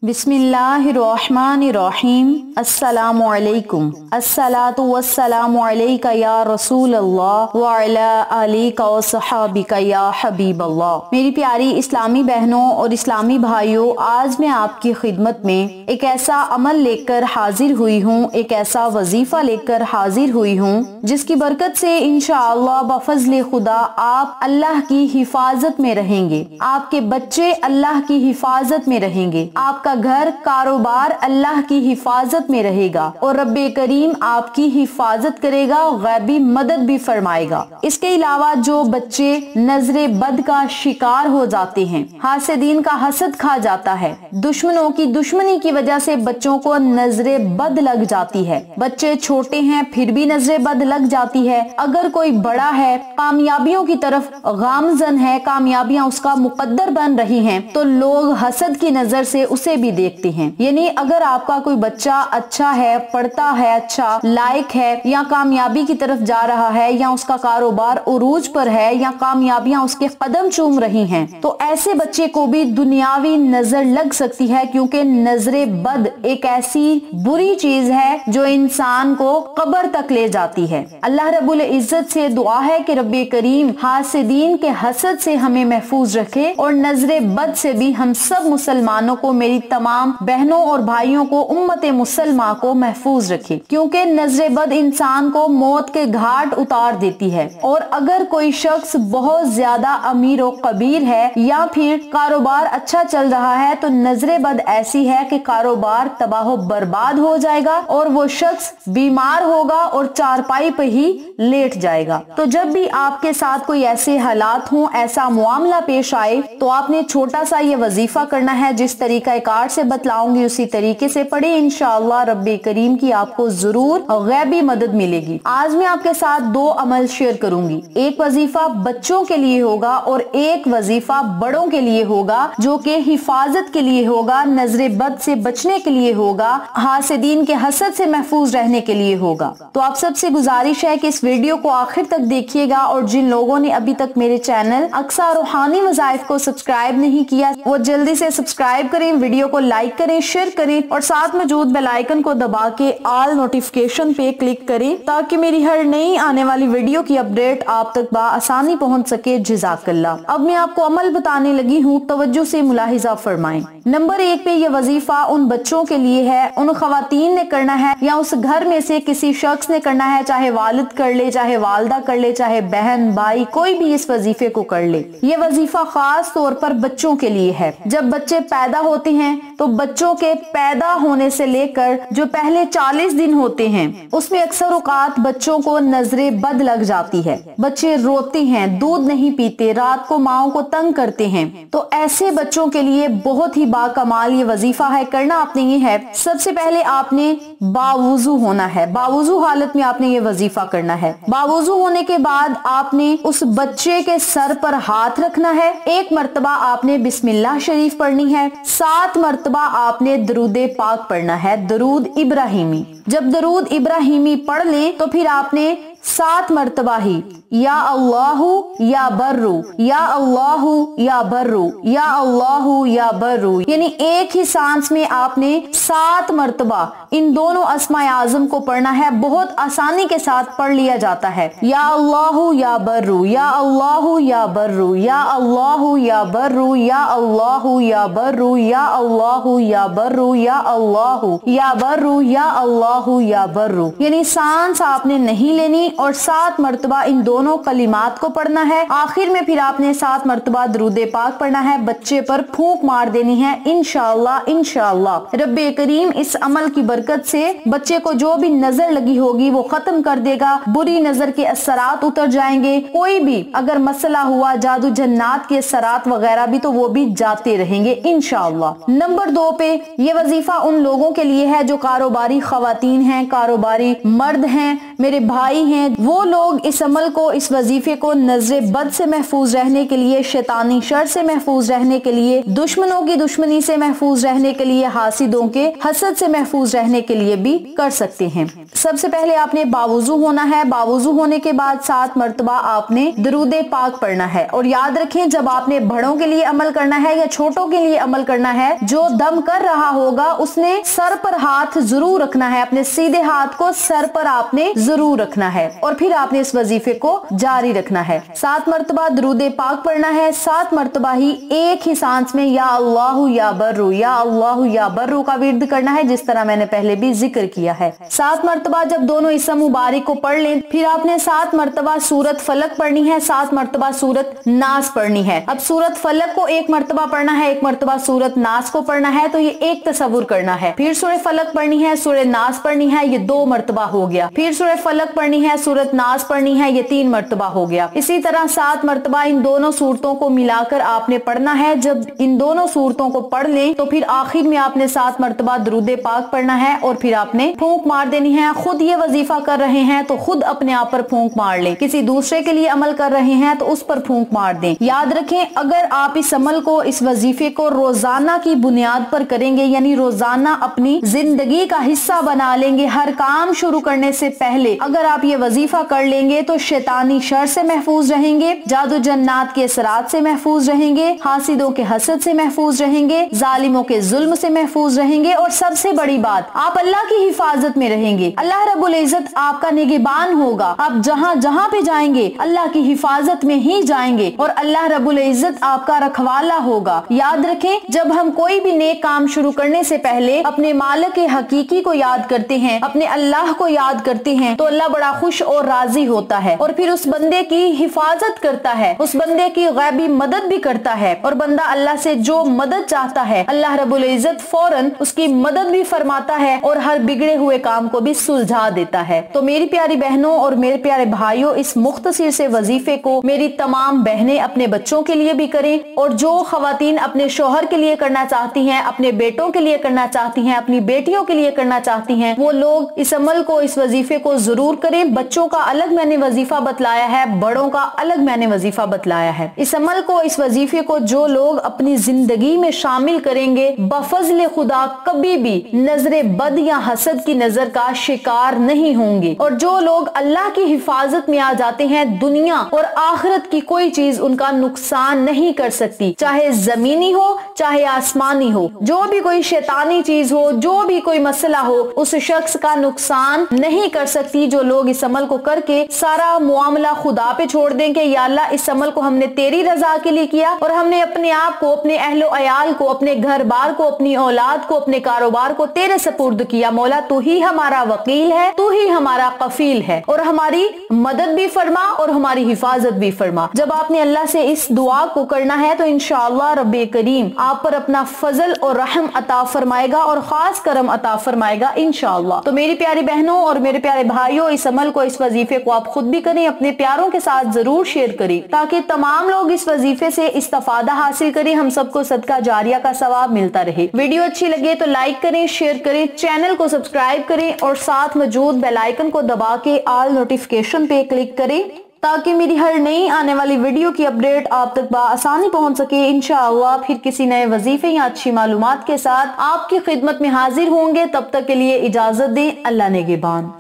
बिस्मिल्लाहिर्रहमानिर्रहीम। अस्सलामु अलैकुम। अस्सलातु वस्सलामु अलैका या रसूल अल्लाह व अला आलिका व सहाबिका या हबीब अल्लाह। मेरी प्यारी इस्लामी बहनों और इस्लामी भाइयों, आज मैं आपकी खिदमत में एक ऐसा अमल लेकर हाजिर हुई हूँ, एक ऐसा वजीफा लेकर हाजिर हुई हूँ जिसकी बरकत से इंशाअल्लाह बफज़्ल खुदा आप अल्लाह की हिफाजत में रहेंगे, आपके बच्चे अल्लाह की हिफाजत में रहेंगे, आपका घर कारोबार अल्लाह की हिफाजत में रहेगा और रब्बे करीम आपकी हिफाजत करेगा, गैबी मदद भी फरमाएगा। इसके अलावा जो बच्चे नजरे बद का शिकार हो जाते हैं, हासिदीन का हसद खा जाता है, दुश्मनों की दुश्मनी की वजह से बच्चों को नजरे बद लग जाती है, बच्चे छोटे हैं फिर भी नजरे बद लग जाती है, अगर कोई बड़ा है कामयाबियों की तरफ गामजन है, कामयाबियां उसका मुकद्दर बन रही हैं, तो लोग हसद की नजर से उसे भी देखते हैं। यानी अगर आपका कोई बच्चा अच्छा है, पढ़ता है, अच्छा लायक है, या कामयाबी की तरफ जा रहा है, या उसका कारोबार उरूज पर है, या कामयाबियां उसके कदम चूम रही हैं, तो ऐसे बच्चे को भी दुनियावी नजर लग सकती है, क्योंकि नजरे बद एक ऐसी बुरी चीज है जो इंसान को कब्र तक ले जाती है। अल्लाह रब्बुल इज्जत से दुआ है कि रब्बे करीम हासिदीन के हसद से हमें महफूज रखे और नजरे बद से भी हम सब मुसलमानों को, मेरी तमाम बहनों और भाइयों को, उम्मत मुसलमा को महफूज रखे, क्योंकि नजरे बद इंसान को मौत के घाट उतार देती है। और अगर कोई शख्स बहुत ज्यादा अमीर और कबीर है या फिर कारोबार अच्छा चल रहा है, तो नजरे बद ऐसी है कि कारोबार तबाह बर्बाद हो जाएगा और वो शख्स बीमार होगा और चारपाई पे ही लेट जाएगा। तो जब भी आपके साथ कोई ऐसे हालात हों, ऐसा मुआमला पेश आए, तो आपने छोटा सा ये वजीफा करना है, जिस तरीका कार से बतलाऊंगी उसी तरीके से पढ़े, इंशाअल्लाह रब्बे करीम की आपको जरूर गैबी मदद मिलेगी। आज मैं आपके साथ दो अमल शेयर करूंगी, एक वजीफा बच्चों के लिए होगा और एक वजीफा बड़ों के लिए होगा, जो कि हिफाजत के लिए होगा, नजरे बद से बचने के लिए होगा, हासिदीन के हसद से महफूज रहने के लिए होगा। तो आप सबसे गुजारिश है कि इस वीडियो को आखिर तक देखिएगा, और जिन लोगों ने अभी तक मेरे चैनल अक्सा रूहानी वज़ाइफ को सब्सक्राइब नहीं किया, वो जल्दी से सब्सक्राइब करें, वीडियो को लाइक करें, शेयर करें और साथ मौजूद बेल आइकन को दबा के ऑल नोटिफिकेशन पे क्लिक करें, ताकि मेरी हर नई आने वाली वीडियो की अपडेट आप तक आसानी पहुंच सके। जज़ाकल्लाह। अब मैं आपको अमल बताने लगी हूँ, तवज्जो से मुलाहिजा फरमाएं। नंबर 1 पे ये वजीफा उन बच्चों के लिए है, उन खवातीन ने करना है, या उस घर में से किसी शख्स ने करना है, चाहे वालिद कर ले, चाहे वालदा कर ले, चाहे बहन भाई, कोई भी इस वजीफे को कर ले। ये वजीफा खास तौर पर बच्चों के लिए है। जब बच्चे पैदा होते हैं, तो बच्चों के पैदा होने से लेकर जो पहले 40 दिन होते हैं, उसमें अक्सर औकात बच्चों को नजरे बद लग जाती है, बच्चे रोते हैं, दूध नहीं पीते, रात को माओ को तंग करते हैं। तो ऐसे बच्चों के लिए बहुत ही बाकमाल ये वजीफा है। करना आपने ये है, सबसे पहले आपने बावुजू होना है, बावुजू हालत में आपने ये वजीफा करना है। बावुजू होने के बाद आपने उस बच्चे के सर पर हाथ रखना है, एक मर्तबा आपने बिस्मिल्लाह शरीफ पढ़नी है, 7 मर्तबा आपने दरूद पाक पढ़ना है, दरूद इब्राहिमी। जब दरूद इब्राहिमी पढ़ लें, तो फिर आपने 7 मर्तबा ही या अल्लाहु या बर्रू, या अल्लाहु या बर्रू, या अल्लाहु या बर्रू, यानी एक ही सांस में आपने 7 मर्तबा इन दोनों अस्माए आजम को पढ़ना है। बहुत आसानी के साथ पढ़ लिया जाता है। या अल्लाहु या बर्रू, या अल्लाहु या बर्रू, या अल्लाहु या बर्रू, या अल्लाहु या बर्रू, या अल्लाहु या बर्रू, या अल्लाहु या बर्रू, या अल्लाहु या बर्रू, यानी सांस आपने नहीं लेनी और 7 मर्तबा इन दोनों कलिमात को पढ़ना है। आखिर में फिर आपने 7 मर्तबा दरूद पाक पढ़ना है, बच्चे पर फूंक मार देनी है। इंशाअल्लाह इंशाअल्लाह रब्बे करीम इस अमल की बरकत से बच्चे को जो भी नजर लगी होगी वो खत्म कर देगा, बुरी नजर के असरात उतर जाएंगे, कोई भी अगर मसला हुआ, जादू जन्नात के असरात वगैरह भी, तो वो भी जाते रहेंगे इंशाअल्लाह। नंबर 2 पे ये वजीफा उन लोगों के लिए है जो कारोबारी खवातीन हैं, कारोबारी मर्द हैं, मेरे भाई हैं, वो लोग इस अमल को, इस वजीफे को नजर बद से महफूज रहने के लिए, शैतानी शर से महफूज रहने के लिए, दुश्मनों की दुश्मनी से महफूज रहने के लिए, हासिदों के हसद से महफूज रहने के लिए भी कर सकते हैं। सबसे पहले आपने बावुजू होना है। बावुजू होने के बाद 7 मरतबा आपने दरूद पाक पढ़ना है। और याद रखें, जब आपने बड़ों के लिए अमल करना है या छोटों के लिए अमल करना है, जो दम कर रहा होगा उसने सर पर हाथ जरूर रखना है, अपने सीधे हाथ को सर पर आपने जरूर रखना है और फिर आपने इस वजीफे को जारी रखना है। 7 मरतबा दरूद पाक पढ़ना है। 7 मरतबा ही एक ही सांस में या अल्लाहु या बर्रू, या अल्लाहु या बर्रू का विर्द करना है, जिस तरह मैंने पहले भी जिक्र किया है। 7 मरतबा जब दोनों इसम मुबारक को पढ़ लें, फिर आपने 7 मरतबा सूरत फलक पढ़नी है, 7 मरतबा सूरत नास पढ़नी है। अब सूरत फलक को 1 मरतबा पढ़ना है, 1 मरतबा सूरत नास को पढ़ना है, तो ये एक तसव्वुर करना है। फिर सूरह फलक पढ़नी है, सूरह नास पढ़नी है, ये 2 मरतबा हो गया। फिर सूरह फलक पढ़नी है, सूरत नास पढ़नी है, ये 3 मरतबा हो गया। इसी तरह 7 मरतबा इन दोनों सूरतों को मिलाकर आपने पढ़ना है। जब इन दोनों सूरतों को पढ़ लें तो फिर आखिर में आपने 7 मरतबा दरूद पाक पढ़ना है और फिर आपने फूंक मार देनी है। खुद ये वजीफा कर रहे हैं तो खुद अपने आप पर फूंक मार लें, किसी दूसरे के लिए अमल कर रहे हैं तो उस पर फूंक मार दें। याद रखें, अगर आप इस अमल को, इस वजीफे को रोजाना की बुनियाद पर करेंगे, यानी रोजाना अपनी जिंदगी का हिस्सा बना लेंगे, हर काम शुरू करने से पहले अगर आप ये वजीफा कर लेंगे तो शैतानी शर से महफूज रहेंगे, जादू जन्नात के असरात से महफूज रहेंगे, हासिदों के हसद से महफूज रहेंगे, जालिमों के जुल्म से महफूज रहेंगे और सबसे बड़ी बात, आप अल्लाह की हिफाजत में रहेंगे। अल्लाह रब्बुल इज्जत आपका निगहबान होगा। आप जहाँ जहाँ पे जाएंगे अल्लाह की हिफाजत में ही जाएंगे और अल्लाह रब्बुल इज्जत आपका रखवाला होगा। याद रखें, जब हम कोई भी नेक काम शुरू करने से पहले अपने मालिक हकीकी को याद करते हैं, अपने अल्लाह को याद करते हैं, तो अल्लाह बड़ा खुश और राजी होता है और फिर उस बंदे की हिफाजत करता है, उस बंदे की गैबी मदद भी करता है। और बंदा अल्लाह से जो मदद चाहता है, अल्लाह रब्बुल इज्जत फौरन उसकी मदद भी फरमाता है और हर बिगड़े हुए काम को भी सुलझा देता है। तो मेरी प्यारी बहनों और मेरे प्यारे भाइयों, इस मुख्तसर से वजीफे को मेरी तमाम बहनें अपने बच्चों के लिए भी करें और जो खवातीन अपने शोहर के लिए करना चाहती हैं, अपने बेटों के लिए करना चाहती हैं, अपनी बेटियों के लिए करना चाहती हैं, वो लोग इस अमल को, इस वजीफे को जरूर करें। बच्चों का अलग मैंने वजीफा बतलाया है, बड़ों का अलग मैंने वजीफा बतलाया है। इस अमल को, इस वजीफे को जो लोग अपनी जिंदगी में शामिल करेंगे, बफजल खुदा कभी भी नजरे बद या हसद की नजर का शिकार नहीं होंगे। और जो लोग अल्लाह की हिफाजत में आ जाते हैं, दुनिया और आखिरत की कोई चीज उनका नुकसान नहीं कर सकती, चाहे जमीनी हो चाहे आसमानी हो। जो भी कोई शैतानी चीज हो, जो भी कोई मसला हो, उस शख्स का नुकसान नहीं कर सकती। जो लोग इस अमल को करके सारा मुआमला खुदा पे छोड़ देंगे, या अल्लाह इस अमल को हमने तेरी रजा के लिए किया और हमने अपने आप को, अपने अहलो अयाल को, अपने घर बार को, अपनी औलाद को, अपने कारोबार को तेरे सपुर्द किया। मौला तू ही हमारा वकील है, तू ही हमारा कफील है और हमारी मदद भी फरमा और हमारी हिफाजत भी फरमा। जब आपने अल्लाह से इस दुआ को करना है तो इंशाअल्लाह रब्बे करीम आप पर अपना फजल और रहम अता फरमाएगा और खास करम अता फरमाएगा इंशाअल्लाह। तो मेरी प्यारी बहनों और मेरे प्यारे भाइयों, इस अमल को, इस वजीफे को आप खुद भी करें, अपने प्यारों के साथ जरूर शेयर करें ताकि तमाम लोग इस वजीफे से इस्तिफादा हासिल करें, हम सबको सदका जारिया का सवाब मिलता रहे। वीडियो अच्छी लगे तो लाइक करें, शेयर करें, चैनल को सब्सक्राइब करें और साथ मौजूद बेल आइकन को दबा के ऑल नोटिफिकेशन पे क्लिक करें ताकि मेरी हर नई आने वाली वीडियो की अपडेट आप तक आसानी पहुंच सके। इंशाअल्लाह फिर किसी नए वजीफे या अच्छी मालूमात के साथ आपकी खिदमत में हाजिर होंगे। तब तक के लिए इजाजत दें। अल्लाह निगहबान।